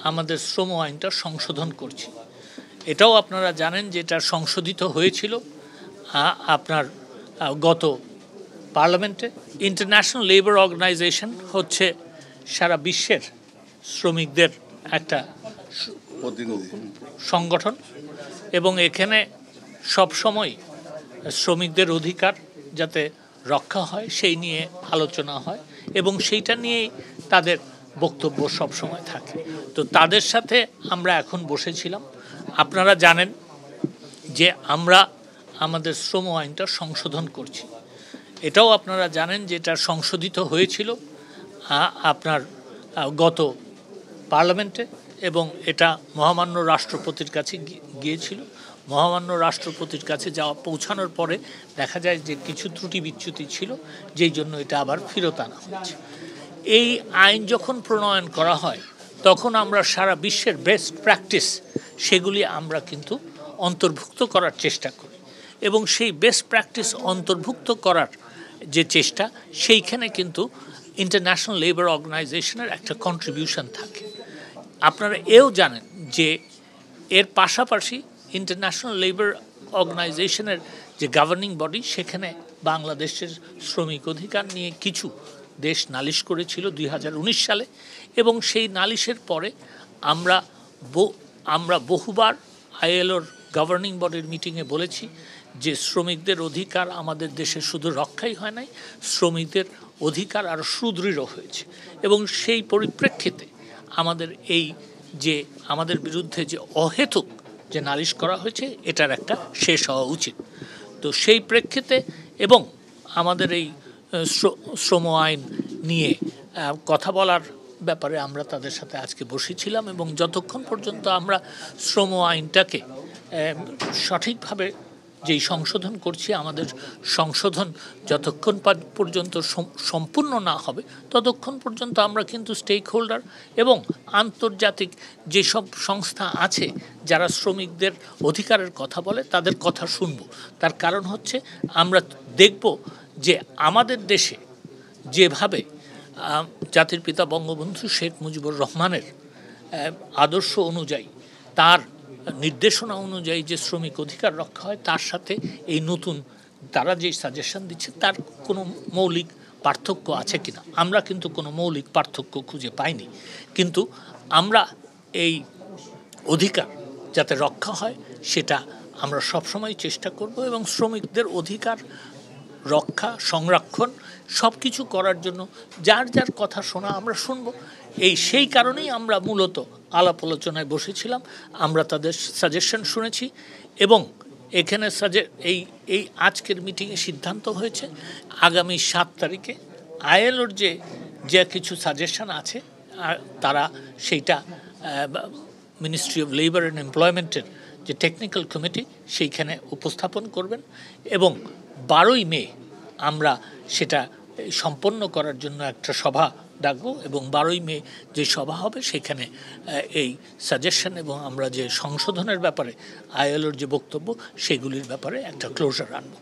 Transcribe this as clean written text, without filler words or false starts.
আমাদের শ্রম আইনটা সংশোধন করছি। এটাও আপনারা জানেন যে এটা সংশোধিত হয়েছিল আপনার গত পার্লামেন্টে। ইন্টারন্যাশনাল লেবার অর্গানাইজেশন হচ্ছে সারা বিশ্বের শ্রমিকদের একটা সংগঠন এবং এখানে সবসময় শ্রমিকদের অধিকার যাতে রক্ষা হয় সেই নিয়ে আলোচনা হয় এবং সেইটা নিয়েই তাদের বক্তব্য সবসময় থাকে। তো তাদের সাথে আমরা এখন বসেছিলাম। আপনারা জানেন যে আমরা আমাদের শ্রম আইনটা সংশোধন করছি। এটাও আপনারা জানেন যে এটা সংশোধিত হয়েছিল আপনার গত পার্লামেন্টে এবং এটা মহামান্য রাষ্ট্রপতির কাছে গিয়েছিল। মহামান্য রাষ্ট্রপতির কাছে যাওয়া পৌঁছানোর পরে দেখা যায় যে কিছু ত্রুটি বিচ্যুতি ছিল, যেই জন্য এটা আবার ফেরত আনা হচ্ছে। এই আইন যখন প্রণয়ন করা হয় তখন আমরা সারা বিশ্বের বেস্ট প্র্যাকটিস সেগুলি আমরা কিন্তু অন্তর্ভুক্ত করার চেষ্টা করি এবং সেই বেস্ট প্র্যাকটিস অন্তর্ভুক্ত করার যে চেষ্টা সেইখানে কিন্তু ইন্টারন্যাশনাল লেবার অর্গানাইজেশনের একটা কন্ট্রিবিউশন থাকে। আপনারা এও জানেন যে এর পাশাপাশি ইন্টারন্যাশনাল লেবার অর্গানাইজেশনের যে গভর্নিং বডি সেখানে বাংলাদেশের শ্রমিক অধিকার নিয়ে কিছু দেশ নালিশ করেছিল 2019 সালে এবং সেই নালিশের পরে আমরা বহুবার আইএলওর গভর্নিং বডির মিটিংয়ে বলেছি যে শ্রমিকদের অধিকার আমাদের দেশে শুধু রক্ষাই হয় নাই, শ্রমিকদের অধিকার আরও সুদৃঢ় হয়েছে এবং সেই পরিপ্রেক্ষিতে আমাদের এই যে আমাদের বিরুদ্ধে যে অহেতুক যে নালিশ করা হয়েছে এটার একটা শেষ হওয়া উচিত। তো সেই প্রেক্ষিতে এবং আমাদের এই শ্রম আইন নিয়ে কথা বলার ব্যাপারে আমরা তাদের সাথে আজকে বসেছিলাম এবং যতক্ষণ পর্যন্ত আমরা শ্রম আইনটাকে সঠিকভাবে যেই সংশোধন করছি, আমাদের সংশোধন যতক্ষণ পর্যন্ত সম্পূর্ণ না হবে ততক্ষণ পর্যন্ত আমরা কিন্তু স্টেক হোল্ডার এবং আন্তর্জাতিক যেসব সংস্থা আছে যারা শ্রমিকদের অধিকারের কথা বলে তাদের কথা শুনব। তার কারণ হচ্ছে আমরা দেখব যে আমাদের দেশে যেভাবে জাতির পিতা বঙ্গবন্ধু শেখ মুজিবুর রহমানের আদর্শ অনুযায়ী তার নির্দেশনা অনুযায়ী যে শ্রমিক অধিকার রক্ষা হয় তার সাথে এই নতুন তারা যে সাজেশন দিচ্ছে তার কোনো মৌলিক পার্থক্য আছে কিনা। আমরা কিন্তু কোনো মৌলিক পার্থক্য খুঁজে পাইনি, কিন্তু আমরা এই অধিকার যাতে রক্ষা হয় সেটা আমরা সবসময় চেষ্টা করব এবং শ্রমিকদের অধিকার রক্ষা সংরক্ষণ সব কিছু করার জন্য যার যার কথা শোনা আমরা শুনব। সেই কারণেই আমরা মূলত আলাপ আলোচনায় বসেছিলাম। আমরা তাদের সাজেশন শুনেছি এবং এখানে এই আজকের মিটিংয়ে সিদ্ধান্ত হয়েছে আগামী 7 তারিখে আইএলওর যে কিছু সাজেশন আছে তারা সেইটা মিনিস্ট্রি অফ লেবার অ্যান্ড এমপ্লয়মেন্টের যে টেকনিক্যাল কমিটি সেইখানে উপস্থাপন করবেন এবং 12ই মে আমরা সেটা সম্পন্ন করার জন্য একটা সভা ডাকবো এবং 12ই মে যে সভা হবে সেখানে এই সাজেশন এবং আমরা যে সংশোধনের ব্যাপারে আইএলওর যে বক্তব্য সেগুলির ব্যাপারে একটা ক্লোজার আনবো।